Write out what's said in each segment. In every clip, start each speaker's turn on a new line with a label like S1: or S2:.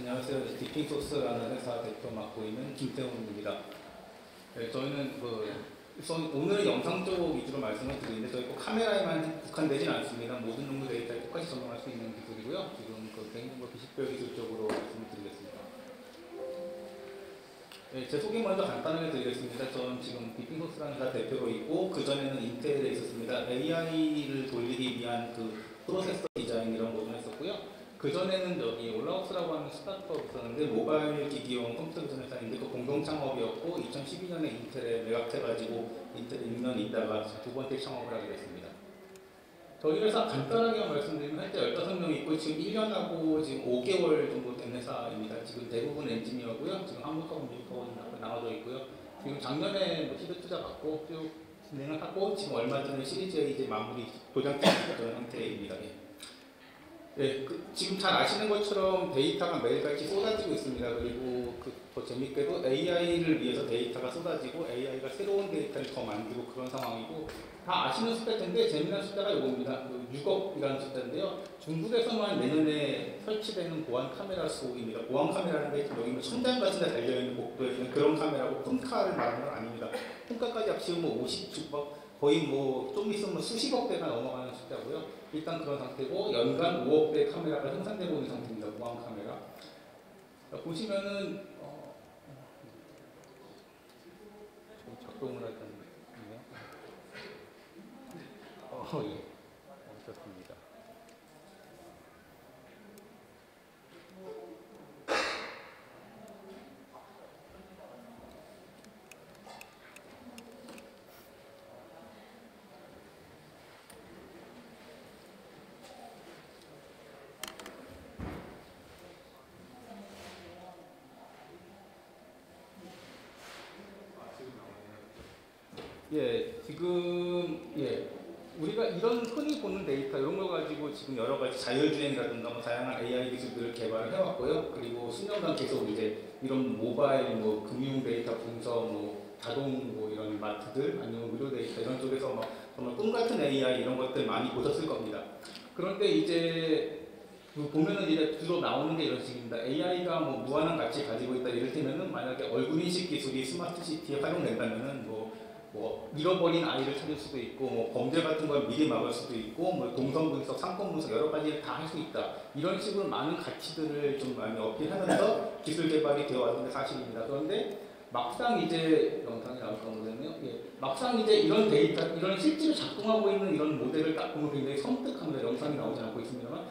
S1: 안녕하세요. 디핑소스라는 회사 대표 맡고 있는 김태훈입니다. 네, 저희는 우선 오늘 영상 쪽 위주로 말씀을 드리는데 저희 꼭 카메라에만 국한되진 않습니다. 모든 정보 데이터에 똑같이 적용할 수 있는 기술이고요. 지금 개인정보 비식별 기술 쪽으로 말씀을 드리겠습니다. 네, 제 소개 먼저 간단하게 드리겠습니다. 저는 지금 디핑소스라는 회사 대표로 있고 그전에는 인텔에 있었습니다. AI를 돌리기 위한 프로세서 디자인 이런 것을 했었고요. 그전에는 여기 올라우스라고 하는 스타트업이 있었는데 모바일 기기용 컴퓨터 기술 회사인데 그 공동 창업이었고 2012년에 인텔에 매각해가지고 인텔에 6년 있다가 두 번째 창업을 하게 됐습니다. 저희 회사 간단하게 말씀드리면 현재 15명 있고 지금 1년하고 지금 5개월 정도 된 회사입니다. 지금 대부분 엔지니어고요. 지금 한국하고 미국하고 나눠져 있고요. 지금 작년에 시드 투자 받고 쭉 진행을 하고 지금 얼마 전에 시리즈 A 이제 마무리 도장까지 있던 상태입니다. 네, 지금 잘 아시는 것처럼 데이터가 매일같이 쏟아지고 있습니다. 그리고 더 재밌게도 AI를 위해서 데이터가 쏟아지고 AI가 새로운 데이터를 더 만들고 그런 상황이고 다 아시는 숫자일 텐데 재미난 숫자가 이겁니다. 6억이라는 숫자인데요. 중국에서만 내년에 설치되는 보안 카메라 수입니다. 보안 카메라는 게 여기 천장 같은 데 달려있는 복도에 있는 그런 카메라고 폰카를 말하는 건 아닙니다. 폰카까지 합치면 50억 거의 좀 있으면 수십억 대가 넘어가는 숫자고요. 일단 그런 상태고 연간 5억 대 카메라가 생산되고 있는 상태입니다. 보안 카메라. 자, 보시면은 작동을 할 텐데 예, 좋습니다. 우리가 이런 흔히 보는 데이터 이런 걸 가지고 지금 여러 가지 자율주행이라든가 다양한 AI 기술들을 개발을 해왔고요. 그리고 수년간 계속 이제 이런 모바일 금융 데이터 분석 자동 이런 마트들 아니면 의료 데이터 이런 쪽에서 정말 꿈 같은 AI 이런 것들 많이 보셨을 겁니다. 그런데 이제 보면은 이제 주로 나오는 게 이런 식입니다. AI가 무한한 가치 가지고 있다. 이를테면은 만약에 얼굴 인식 기술이 스마트 시티에 활용된다면은 잃어버린 아이를 찾을 수도 있고 범죄 같은 걸 미리 막을 수도 있고 동선 분석, 상권 분석 여러 가지를 다 할 수 있다. 이런 식으로 많은 가치들을 좀 많이 어필하면서 기술 개발이 되어 왔는 게 사실입니다. 그런데 막상 이제 영상이 나올까 모르겠네요. 막상 이제 이런 데이터, 이런 실제로 작동하고 있는 이런 모델을 딱 보면 굉장히 섬뜩합니다. 영상이 나오지 않고 있습니다만,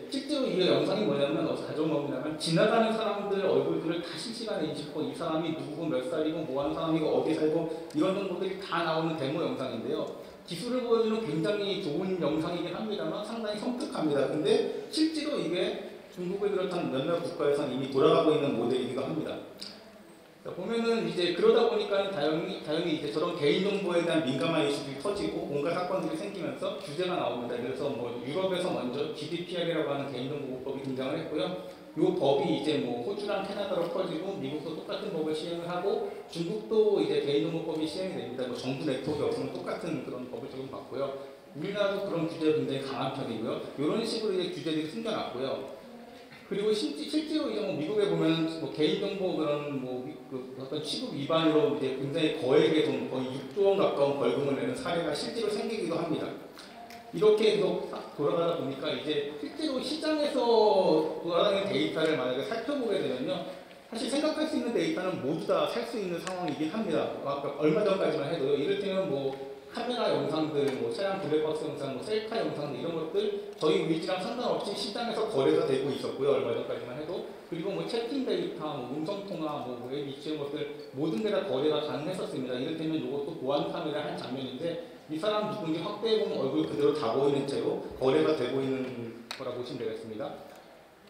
S1: 실제로 이 영상이 뭐냐면 가져먹냐면 지나가는 사람들 얼굴들을 다 실시간에 인식하고 이 사람이 누구고 몇 살이고 뭐 하는 사람이고 어디 살고 이런 정보들이 다 나오는 데모 영상인데요. 기술을 보여주는 굉장히 좋은 영상이긴 합니다만 상당히 섬뜩합니다. 근데 실제로 이게 중국을 비롯한 몇몇 국가에서는 이미 돌아가고 있는 모델이기도 합니다. 보면은 이제 그러다 보니까 당연히 이제 저런 개인정보에 대한 민감한 이슈들이 터지고 온갖 사건들이 생기면서 규제가 나옵니다. 그래서 유럽에서 먼저 GDPR이라고 하는 개인정보법이 등장을 했고요. 이 법이 이제 호주랑 캐나다로 퍼지고 미국도 똑같은 법을 시행을 하고 중국도 이제 개인정보법이 시행이 됩니다. 정부 네트워크 없으면 똑같은 그런 법을 적용받고요. 우리나라도 그런 규제가 굉장히 강한 편이고요. 이런 식으로 이제 규제들이 생겨났고요. 그리고 실제로 이제 미국에 보면 개인정보 그런 어떤 취급 위반으로 이제 굉장히 거액의 돈 거의 6조 원 가까운 벌금을 내는 사례가 실제로 생기기도 합니다. 이렇게 계속 돌아가다 보니까 이제 실제로 시장에서 돌아다니는 데이터를 만약에 살펴보게 되면요. 사실 생각할 수 있는 데이터는 모두 다 살 수 있는 상황이긴 합니다. 아까 얼마 전까지만 해도요. 이를테면 카메라 영상들, 차량 블랙박스 영상, 셀카 영상들 이런 것들 저희 위치랑 상관없이 시장에서 거래가 되고 있었고요. 얼마 전까지만 해도. 그리고 채팅 데이터, 음성통화, 웹 이런 것들 모든 게 다 거래가 가능했었습니다. 이를테면 이것도 보안 카메라 한 장면인데 이 사람 누군지 확대해보면 얼굴 그대로 다 보이는 채로 거래가 되고 있는 거라고 보시면 되겠습니다.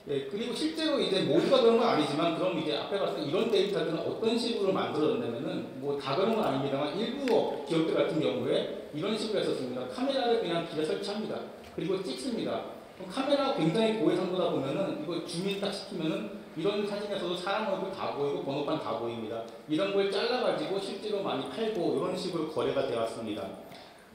S1: 그리고 실제로 이제 모두가 그런 건 아니지만 그럼 이제 앞에 봤을 때 이런 데이터들은 어떤 식으로 만들어졌냐면은 다 그런 건 아닙니다만 일부 기업들 같은 경우에 이런 식으로 했었습니다. 카메라를 그냥 길에 설치합니다. 그리고 찍습니다. 카메라가 굉장히 고해상도다 보면은 이거 줌인 딱 시키면은 이런 사진에서도 사람 얼굴 다 보이고 번호판 다 보입니다. 이런 걸 잘라가지고 실제로 많이 팔고 이런 식으로 거래가 되었습니다.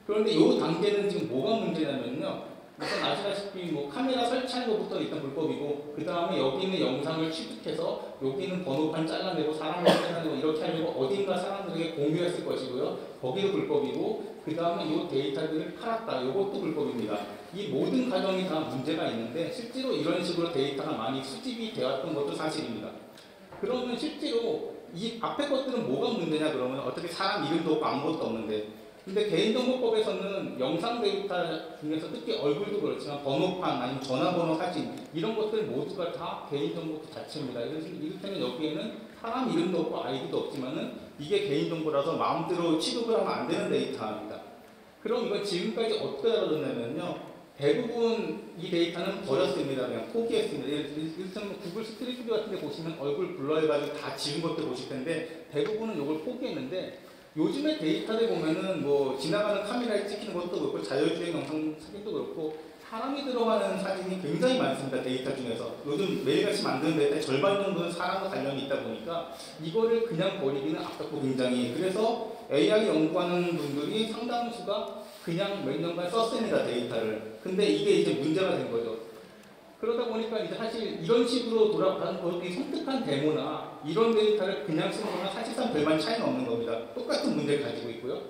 S1: 그런데 이 단계는 지금 뭐가 문제냐면요. 우선 아시다시피 뭐 카메라 설치하는 것부터 일단 불법이고, 그 다음에 여기 있는 영상을 취득해서 여기 있는 번호판 잘라내고 사람을 잘라내고 이렇게 하려고 어딘가 사람들에게 공유했을 것이고요. 거기도 불법이고, 그 다음에 이 데이터들을 팔았다. 이것도 불법입니다. 이 모든 과정이 다 문제가 있는데 실제로 이런 식으로 데이터가 많이 수집이 되었던 것도 사실입니다. 그러면 실제로 이 앞에 것들은 뭐가 문제냐 그러면 어떻게 사람 이름도 없고 아무것도 없는데, 근데 개인정보법에서는 영상 데이터 중에서 특히 얼굴도 그렇지만 번호판 아니면 전화번호 사진 이런 것들 모두가 다 개인정보 그 자체입니다. 이를테면 여기에는 사람 이름도 없고 아이디도 없지만은 이게 개인정보라서 마음대로 취급을 하면 안 되는 데이터입니다. 그럼 이건 지금까지 어떻게 다뤄졌냐면요. 대부분 이 데이터는 버렸습니다. 그냥 포기했습니다. 이를테면 구글 스트리트뷰 같은 데 보시면 얼굴 블러해가지고 다 지운 것들 보실 텐데 대부분은 이걸 포기했는데, 요즘에 데이터를 보면은 뭐 지나가는 카메라에 찍히는 것도 그렇고 자율주행 영상 사진도 그렇고 사람이 들어가는 사진이 굉장히 많습니다. 데이터 중에서 요즘 매일같이 만드는 데이터 절반 정도는 사람과 관련이 있다 보니까 이거를 그냥 버리기는 아깝고 굉장히, 그래서 AI 연구하는 분들이 상당수가 그냥 몇 년간 썼습니다. 데이터를. 근데 이게 이제 문제가 된 거죠. 그러다 보니까 이제 사실 이런 식으로 돌아가는 것이 선택한 데모나 이런 데이터를 그냥 쓰는 거나 사실상 별반 차이는 없는 겁니다. 똑같은 문제를 가지고 있고요.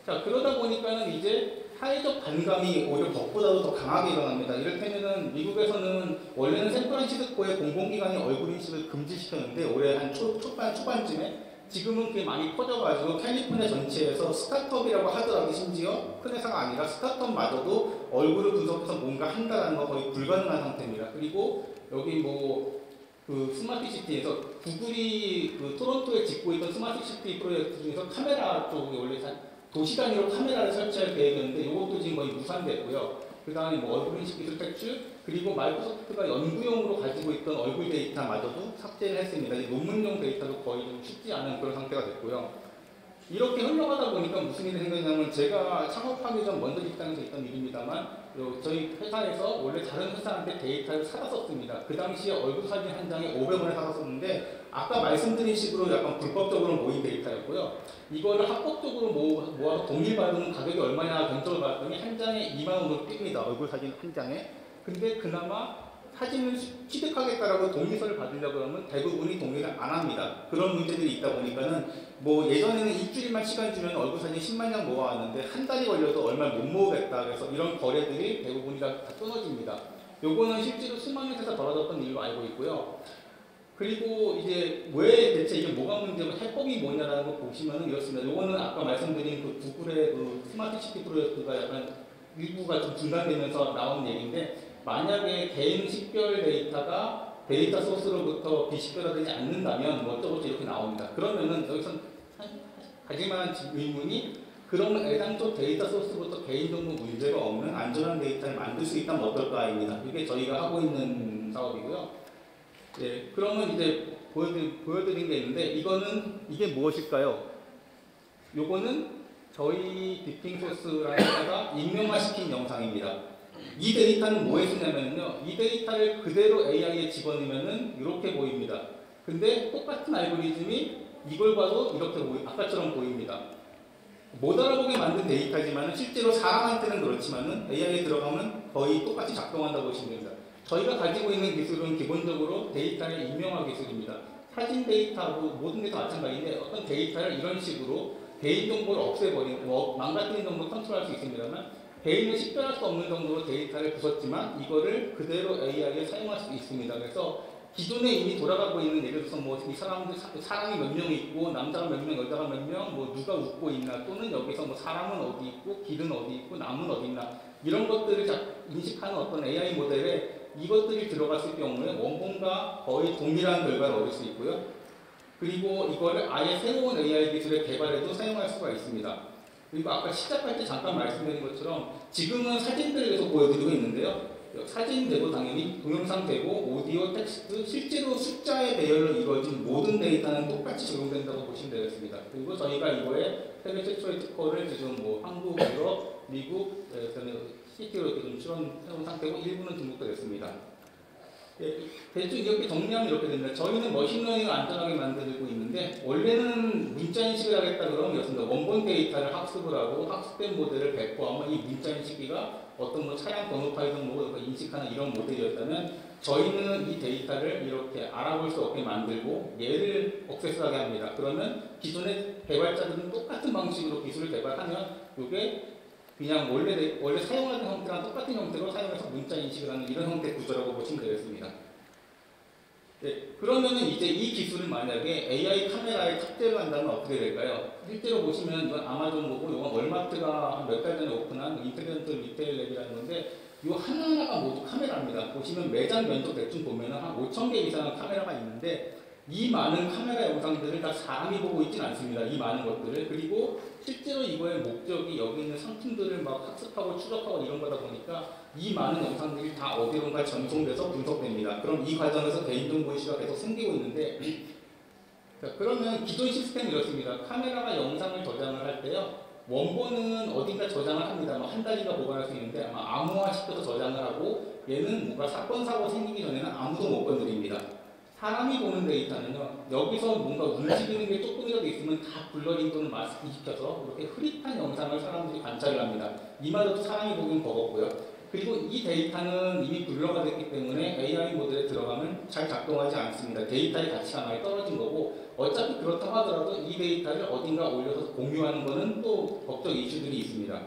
S1: 자, 그러다 보니까는 이제 사회적 반감이 오히려 법보다도 더 강하게 일어납니다. 이를테면은 미국에서는 원래는 샌프란시스코의 공공기관이 얼굴 인식을 금지시켰는데 올해 한 초반쯤에 지금은 그게 많이 퍼져가지고 캘리포니아 전체에서 스타트업이라고 하더라도 심지어 큰 회사가 아니라 스타트업마저도 얼굴을 분석해서 뭔가 한다는 거 거의 불가능한 상태입니다. 그리고 여기 뭐 그 스마트시티에서 구글이 그 토론토에 짓고 있던 스마트시티 프로젝트 중에서 카메라 쪽이 원래 도시 단위로 카메라를 설치할 계획이었는데 이것도 지금 거의 무산됐고요. 그 다음에 뭐 얼굴 인식 기술 탈출, 그리고 마이크로소프트가 연구용으로 가지고 있던 얼굴 데이터마저도 삭제를 했습니다. 논문용 데이터도 거의 좀 쉽지 않은 그런 상태가 됐고요. 이렇게 흘러가다 보니까 무슨 일이 생겼냐면, 제가 창업하기 전 먼저 직장에서 있던 일입니다만 저희 회사에서 원래 다른 회사한테 데이터를 사다 썼습니다. 그 당시에 얼굴 사진 한 장에 500원에 사다 썼는데 아까 말씀드린 식으로 약간 불법적으로 모인 데이터였고요. 이거를 합법적으로 모아서 동일받은 가격이 얼마냐 견적을 받았더니 한 장에 2만 원으로 뜁니다. 얼굴 사진 한 장에. 근데 그나마 사진을 취득하겠다라고 동의서를 받으려고 하면 대부분이 동의를 안 합니다. 그런 문제들이 있다 보니까는 뭐 예전에는 일주일만 시간 주면 얼굴 사진 10만 장 모아왔는데 한 달이 걸려도 얼마 못 모으겠다. 그래서 이런 거래들이 대부분이 다 끊어집니다. 요거는 실제로 수만 년에서 벌어졌던 일로 알고 있고요. 그리고 이제 왜 대체 이게 뭐가 문제고 해법이 뭐냐라는 거 보시면은 이렇습니다. 요거는 아까 말씀드린 그 구글의 그 스마트시티 프로젝트가 약간 일부가 좀 중단되면서 나온 얘기인데, 만약에 개인 식별 데이터가 데이터 소스로부터 비식별화되지 않는다면 뭐 어쩌고저쩌고 이렇게 나옵니다. 그러면은 여기서 가지만한 의문이, 그러면 애당초 데이터 소스부터 개인정보 문제가 없는 안전한 데이터를 만들 수 있다면 어떨까입니다. 이게 저희가 하고 있는 사업이고요. 네, 그러면 이제 보여드린 게 있는데, 이게 무엇일까요? 요거는 저희 디핑 소스라는 익명화시킨 영상입니다. 이 데이터는 뭐에 쓰냐면요, 이 데이터를 그대로 AI에 집어넣으면은 이렇게 보입니다. 근데 똑같은 알고리즘이 이걸 봐도 이렇게 아까처럼 보입니다. 못 알아보게 만든 데이터지만 실제로 사람한테는 그렇지만은 AI에 들어가면 거의 똑같이 작동한다고 보시면 됩니다. 저희가 가지고 있는 기술은 기본적으로 데이터의 익명화 기술입니다. 사진 데이터하고 모든 게 다 마찬가지인데 어떤 데이터를 이런 식으로 개인정보를 없애버리고 망가뜨리는 정도로 컨트롤할 수 있습니다만, 개인을 식별할 수 없는 정도로 데이터를 부쉈지만 이거를 그대로 AI에 사용할 수 있습니다. 그래서 기존에 이미 돌아가고 있는, 예를 들어서 뭐 이 사람이 몇 명 있고 남자가 몇 명, 여자가 몇 명, 뭐 누가 웃고 있나, 또는 여기서 뭐 사람은 어디 있고 길은 어디 있고 나무는 어디 있나, 이런 것들을 인식하는 어떤 AI 모델에 이것들이 들어갔을 경우에 원본과 거의 동일한 결과를 얻을 수 있고요. 그리고 이거를 아예 새로운 AI 기술을 개발해도 사용할 수가 있습니다. 그리고 아까 시작할 때 잠깐 말씀드린 것처럼 지금은 사진들을 계속 보여드리고 있는데요. 사진 되고 당연히 동영상 되고 오디오, 텍스트, 실제로 숫자의 배열로 이루어진 모든 데이터는 똑같이 적용된다고 보시면 되겠습니다. 그리고 저희가 이거에 세계 최초의 특허를 지금 뭐 한국, 유럽, 미국, CT로 좀 출원해온 상태고 일부는 등록도 됐습니다. 예, 대충 이렇게 정리하면 이렇게 됩니다. 저희는 머신러닝을 안전하게 만들고 있는데 원래는 문자인식을 하겠다 그러면 이렇습니다. 원본 데이터를 학습을 하고 학습된 모델을 배포하면 이 문자인식기가 어떤 뭐 차량 번호 파일은 뭐 인식하는 이런 모델이었다면 저희는 이 데이터를 이렇게 알아볼 수 없게 만들고 얘를 억세스하게 합니다. 그러면 기존의 개발자들은 똑같은 방식으로 기술을 개발하면 이게 그냥 원래 사용하는 형태랑 똑같은 형태로 사용해서 문자 인식을 하는 이런 형태 구조라고 보시면 되겠습니다. 네, 그러면은 이제 이 기술을 만약에 AI 카메라에 탑재를 한다면 어떻게 될까요? 실제로 보시면 이건 아마존 보고 이건 월마트가 몇 달 전에 오픈한 인텔리전트 리테일 랩이라는 건데 이 하나하나가 모두 카메라입니다. 보시면 매장 면적 대충 보면은 한 5,000개 이상의 카메라가 있는데 이 많은 카메라 영상들을 다 사람이 보고 있지는 않습니다. 이 많은 것들을. 그리고 실제로 이거의 목적이 여기 있는 상품들을 막 학습하고 추적하고 이런 거다 보니까 이 많은 영상들이 다 어디론가 전송돼서 분석됩니다. 그럼 이 과정에서 개인정보 이슈가 계속 생기고 있는데 자, 그러면 기존 시스템이 이렇습니다. 카메라가 영상을 저장을 할 때요. 원본은 어딘가 저장을 합니다. 한 달인가 보관할 수 있는데 아마 암호화시켜서 저장을 하고 얘는 뭔가 사건 사고 생기기 전에는 아무도 못 건드립니다. 사람이 보는 데이터는요, 여기서 뭔가 움직이는 게 조금이라도 있으면 다 블러링 또는 마스킹 시켜서 이렇게 흐릿한 영상을 사람들이 관찰을 합니다. 이마저도 사람이 보긴 버겁고요. 그리고 이 데이터는 이미 블러가 됐기 때문에 AI 모델에 들어가면 잘 작동하지 않습니다. 데이터의 가치가 많이 떨어진 거고, 어차피 그렇다고 하더라도 이 데이터를 어딘가 올려서 공유하는 것은 또 법적 이슈들이 있습니다.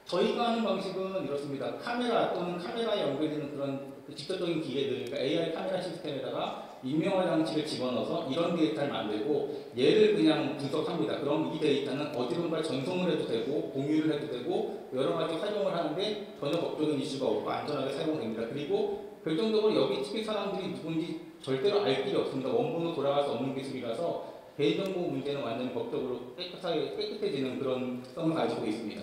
S1: 저희가 하는 방식은 이렇습니다. 카메라 또는 카메라에 연결되는 그런 직접적인 기계들, 그러니까 AI 카메라 시스템에다가 임명화 장치를 집어넣어서 이런 데이터를 만들고 얘를 그냥 분석합니다. 그럼 이 데이터는 어디론가 전송을 해도 되고 공유를 해도 되고 여러 가지 활용을 하는데 전혀 법적인 이슈가 없고 안전하게 사용됩니다. 그리고 결정적으로 여기 찍힌 사람들이 누군지 절대로 알 길이 없습니다. 원본으로 돌아갈 수 없는 기술이라서 개인정보 문제는 완전히 법적으로 깨끗해지는 그런 성을 가지고 있습니다.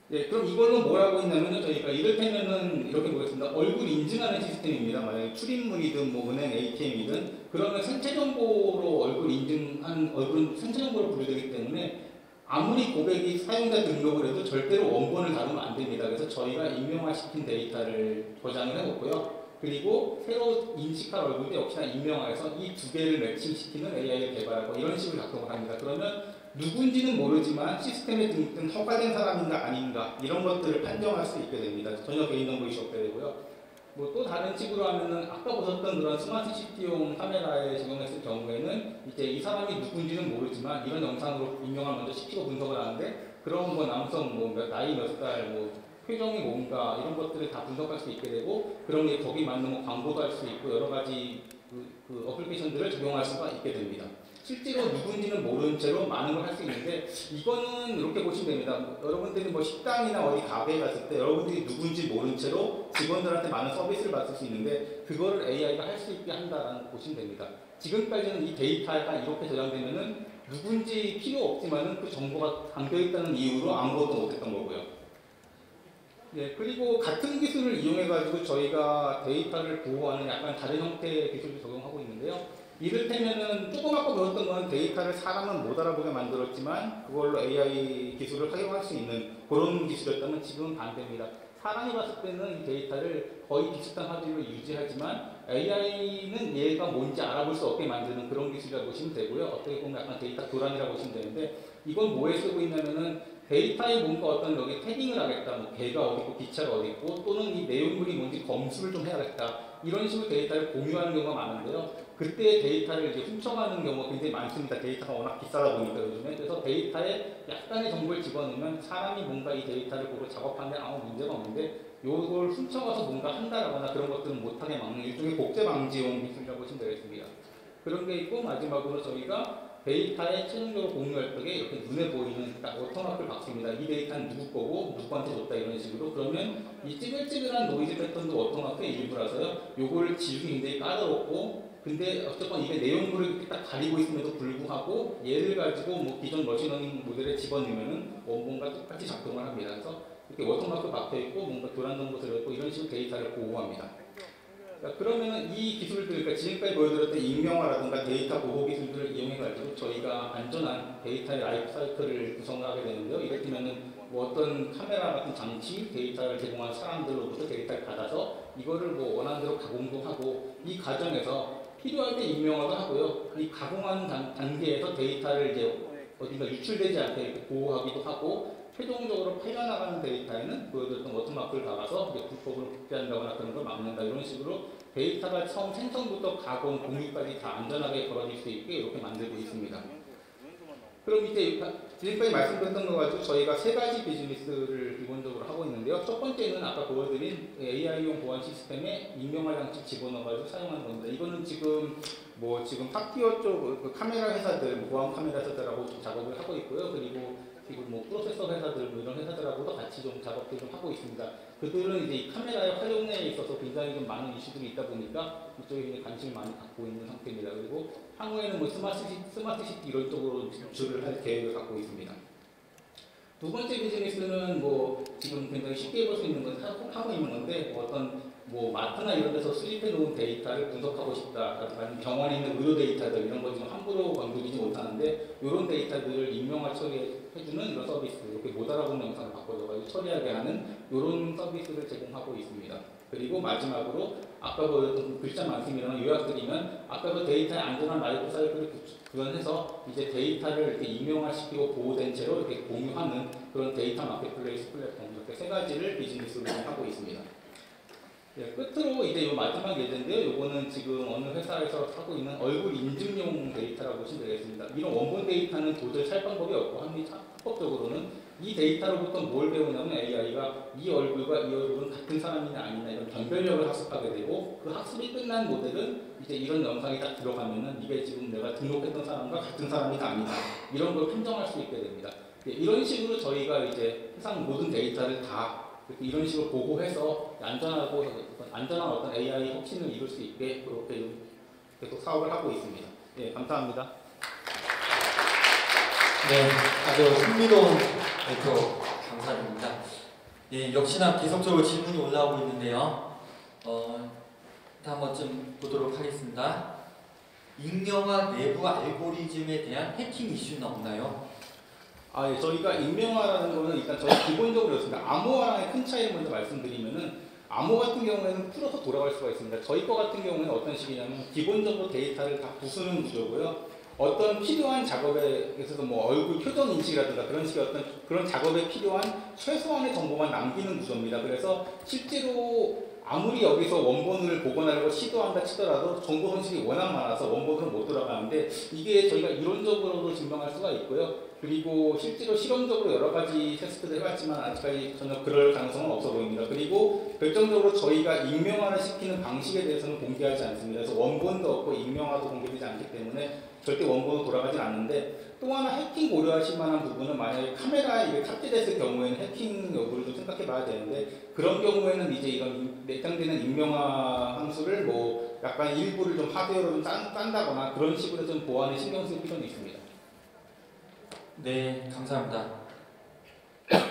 S1: 네, 그럼 이걸로 뭘 하고 있냐면요, 저희가 이를테면은 이렇게 보겠습니다. 얼굴 인증하는 시스템입니다. 만약에 출입문이든 뭐 은행 ATM이든 그러면 생체 정보로 얼굴 인증한 얼굴은 생체 정보로 분류되기 때문에 아무리 고객이 사용자 등록을 해도 절대로 원본을 다루면 안 됩니다. 그래서 저희가 임명화시킨 데이터를 저장을 해놓고요. 그리고 새로 인식할 얼굴도 역시나 임명화해서 이 두 개를 매칭시키는 AI를 개발하고 이런 식으로 작동을 합니다. 그러면 누군지는 모르지만 시스템에 등록된 허가된 사람인가 아닌가 이런 것들을 판정할 수 있게 됩니다. 전혀 개인정보 이슈 없게 되고요. 뭐 또 다른 식으로 하면은 아까 보셨던 그런 스마트 시티용 카메라에 적용했을 경우에는 이제 이 사람이 누군지는 모르지만 이런 영상으로 임명을 먼저 시키고 분석을 하는데 그런 뭐 남성 뭐 나이 몇 살 뭐 표정이 뭔가 이런 것들을 다 분석할 수 있게 되고 그런 게 거기 맞는 뭐 광고도 할 수 있고 여러 가지 그 어플리케이션들을 적용할 수가 있게 됩니다. 실제로 누군지는 모르는 채로 많은 걸 할 수 있는데 이거는 이렇게 보시면 됩니다. 여러분들이 뭐 식당이나 어디 가게에 갔을 때 여러분들이 누군지 모르는 채로 직원들한테 많은 서비스를 받을 수 있는데 그거를 AI가 할 수 있게 한다라는 보시면 됩니다. 지금까지는 이 데이터가 이렇게 저장되면은 누군지 필요 없지만은 그 정보가 담겨 있다는 이유로 아무것도 못했던 거고요. 네, 그리고 같은 기술을 이용해가지고 저희가 데이터를 보호하는 약간 다른 형태의 기술을 적용하고 있는데요. 이를테면은 조금 아까 배웠던 건 데이터를 사람은 못 알아보게 만들었지만 그걸로 AI 기술을 활용할 수 있는 그런 기술이었다면 지금은 반대입니다. 사람이 봤을 때는 이 데이터를 거의 비슷한 화질로 유지하지만 AI는 얘가 뭔지 알아볼 수 없게 만드는 그런 기술이라고 보시면 되고요. 어떻게 보면 약간 데이터 교란이라고 보시면 되는데 이건 뭐에 쓰고 있냐면은 데이터에 뭔가 어떤 여기 태깅을 하겠다, 뭐 개가 어디 있고 기차가 어디 있고 또는 이 내용물이 뭔지 검수를 좀 해야겠다 이런 식으로 데이터를 공유하는 경우가 많은데요. 그때 데이터를 이제 훔쳐가는 경우가 굉장히 많습니다. 데이터가 워낙 비싸다 보니까 요즘에. 그래서 데이터에 약간의 정보를 집어넣으면 사람이 뭔가 이 데이터를 보고 작업하는데 아무 문제가 없는데 요걸 훔쳐가서 뭔가 한다거나 그런 것들은 못하게 막는 일종의 복제 방지용 기술이라고 보시면 되겠습니다. 그런 게 있고 마지막으로 저희가 데이터에 최종적으로 공유할 때 이렇게 눈에 보이는 딱 워터마크를 박습니다. 이 데이터는 누구 거고 누구한테 줬다 이런 식으로. 그러면 이 찌글찌글한 노이즈 패턴도 워터마크의 일부라서요. 요거를 지우기 굉장히 까다롭고 근데 어쨌건 이게 내용물을 이렇게 딱 가리고 있음에도 불구하고 얘를 가지고 뭐 기존 머신러닝 모델에 집어넣으면은 원본과 똑같이 작동을 합니다. 그래서 이렇게 워터마크 박혀 있고 뭔가 교란 정보 들어있고 이런 식으로 데이터를 보호합니다. 그러면은 이 기술들, 그러니까 지금까지 보여드렸던 익명화라든가 데이터 보호 기술들을 이용해가지고 저희가 안전한 데이터의 라이프 사이클을 구성을 하게 되는데요. 이를테면은 뭐 어떤 카메라 같은 장치, 데이터를 제공한 사람들로부터 데이터를 받아서 이거를 뭐 원하는 대로 가공도 하고 이 과정에서 필요할 때 익명화도 하고요. 이 가공하는 단계에서 데이터를 이제 어딘가 유출되지 않게 이렇게 보호하기도 하고 최종적으로 팔려나가는 데이터에는 보여드렸던 워터마크를 달아서 불법으로 복제한다거나 그런 걸 막는다 이런 식으로 데이터가 처음 생성부터 가공, 공유까지 다 안전하게 벌어질 수 있게 이렇게 만들고 있습니다. 그럼 이제 지금까지 말씀드렸던 거 가지고 저희가 세 가지 비즈니스를 기본적으로 하고 있는데요. 첫 번째는 아까 보여드린 AI용 보안 시스템에 익명화 장치 집어넣어가지고 사용하는 겁니다. 이거는 지금 탑티어 쪽 카메라 회사들, 보안 카메라 회사들하고 좀 작업을 하고 있고요. 그리고 지금 뭐 프로세서 회사들 이런 회사들하고도 같이 좀 작업들 좀 하고 있습니다. 그들은 이제 이 카메라의 활용에 있어서 굉장히 좀 많은 이슈들이 있다 보니까 이쪽에 이제 관심을 많이 갖고 있는 상태입니다. 그리고 향후에는 뭐 스마트시티 이런 쪽으로 진출을 할 계획을 갖고 있습니다. 두 번째 비즈니스는 뭐 지금 굉장히 쉽게 볼 수 있는 건 하고 있는 건데 뭐 마트나 이런 데서 수집해 놓은 데이터를 분석하고 싶다. 아니면 병원에 있는 의료 데이터들 이런 거 지금 함부로 건드리지 못하는데 이런 데이터들을 익명화 처리해주는 이런 서비스, 이렇게 못 알아보는 영상을 바꿔줘가지고 처리하게 하는 이런 서비스를 제공하고 있습니다. 그리고 마지막으로 아까 보였던 글자 많습니다만 요약드리면 아까 그 데이터의 안전한 라이프 사이클을 구현해서 이제 데이터를 이렇게 익명화시키고 보호된 채로 이렇게 공유하는 그런 데이터 마켓플레이스 플랫폼 이렇게 세 가지를 비즈니스로 하고 있습니다. 네, 끝으로 이제 요 마지막 예제인데요. 요거는 지금 어느 회사에서 하고 있는 얼굴 인증용 데이터라고 보시면 되겠습니다. 이런 원본 데이터는 도저히 살 방법이 없고 합법적으로는 이 데이터로부터 뭘 배우냐면 AI가 이 얼굴과 이 얼굴은 같은 사람이냐 아니냐 이런 변별력을 학습하게 되고 그 학습이 끝난 모델은 이제 이런 영상이 딱 들어가면은 이게 지금 내가 등록했던 사람과 같은 사람이다 아니다 이런 걸 판정할 수 있게 됩니다. 네, 이런 식으로 저희가 이제 세상 모든 데이터를 다 이런 식으로 보고해서 안전한 어떤 AI 혁신을 이룰 수 있게 그렇게 계속 사업을 하고 있습니다. 네, 감사합니다.
S2: 네, 아주 흥미로운 발표 감사드립니다. 예, 역시나 계속적으로 질문이 올라오고 있는데요. 한번 좀 보도록 하겠습니다. 익명화 내부 알고리즘에 대한 해킹 이슈는 없나요?
S1: 예, 저희가 익명화라는 거는 일단 저희 기본적으로 그렇습니다. 암호화랑의 큰 차이를 먼저 말씀드리면은 암호 같은 경우에는 풀어서 돌아갈 수가 있습니다. 저희 거 같은 경우에는 어떤 식이냐면 기본적으로 데이터를 다 부수는 구조고요. 어떤 필요한 작업에 있어서 뭐 얼굴 표정 인식이라든가 그런 식의 어떤 그런 작업에 필요한 최소한의 정보만 남기는 구조입니다. 그래서 실제로 아무리 여기서 원본을 복원하려고 시도한다 치더라도 정보 손실이 워낙 많아서 원본으로 못 돌아가는데 이게 저희가 이론적으로도 증명할 수가 있고요. 그리고 실제로 실험적으로 여러 가지 테스트를 해봤지만 아직까지 전혀 그럴 가능성은 없어 보입니다. 그리고 결정적으로 저희가 익명화를 시키는 방식에 대해서는 공개하지 않습니다. 그래서 원본도 없고 익명화도 공개되지 않기 때문에 절대 원본으로 돌아가진 않는데 또 하나 해킹 고려하실 만한 부분은 만약에 카메라에 이게 탑재됐을 경우에는 해킹 여부를 좀 생각해 봐야 되는데 그런 경우에는 이제 이런 내장되는 익명화 함수를 뭐 약간 일부를 좀 하드웨어로 좀 짠다거나 그런 식으로 좀 보안에 신경 쓸 필요는 있습니다.
S2: 네, 감사합니다.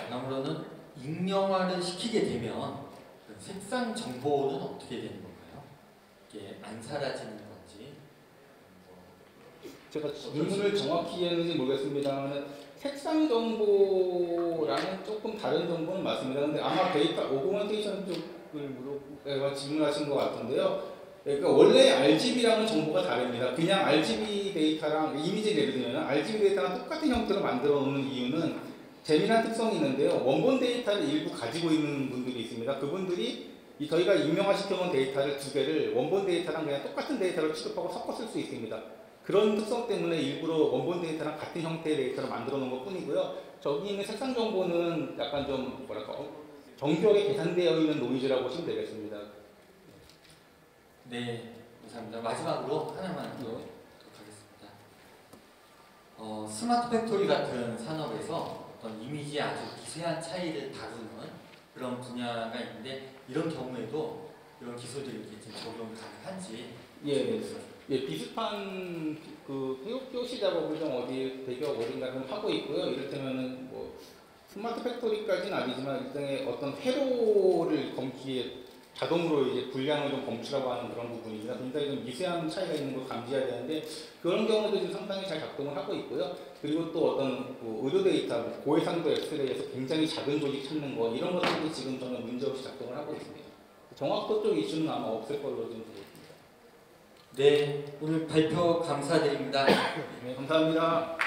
S2: 다음으로는 익명화를 시키게 되면 그 색상 정보는 어떻게 되는 건가요? 이게 안 사라지는 건지?
S1: 제가 질문을 정확히 했는지 모르겠습니다만 색상 정보랑은 조금 다른 정보는 맞습니다. 근데 아마 데이터 오그먼테이션 쪽을 질문하신 것 같은데요. 그러니까 원래 RGB랑은 정보가 다릅니다. 그냥 RGB 데이터랑 이미지 예를 들면 RGB 데이터랑 똑같은 형태로 만들어 놓는 이유는 재미난 특성이 있는데요. 원본 데이터를 일부 가지고 있는 분들이 있습니다. 그분들이 저희가 익명화 시켜놓은 데이터를 두 개를 원본 데이터랑 그냥 똑같은 데이터를 취급하고 섞어 쓸 수 있습니다. 그런 특성 때문에 일부러 원본 데이터랑 같은 형태의 데이터를 만들어 놓은 것 뿐이고요. 저기 있는 색상 정보는 약간 좀 정교하게 계산되어 있는 노이즈라고 보시면 되겠습니다.
S2: 네, 감사합니다. 마지막으로 하나만 더 하겠습니다. 스마트 팩토리 같은 산업에서 어떤 이미지의 아주 미세한 차이를 다루는 그런 분야가 있는데 이런 경우에도 이런 기술들이 이렇게 지금 적용 가능한지?
S1: 예, 비슷한 그 POC 작업을 좀 대기업 어딘가는 하고 있고요. 이를테면은 뭐 스마트 팩토리까지는 아니지만 일종의 어떤 회로를 검기에 자동으로 이제 분량을 좀 검출하고 하는 그런 부분이라 굉장히 좀 미세한 차이가 있는 걸 감지해야 되는데 그런 경우도 지금 상당히 잘 작동을 하고 있고요. 그리고 또 어떤 의료 데이터, 고해상도 엑스레이에서 굉장히 작은 조직 찾는 거 이런 것들도 지금 저는 문제없이 작동을 하고 있습니다. 정확도 쪽 이슈는 아마 없을 걸로 좀 보입니다.
S2: 네, 오늘 발표 감사드립니다.
S1: 네, 감사합니다.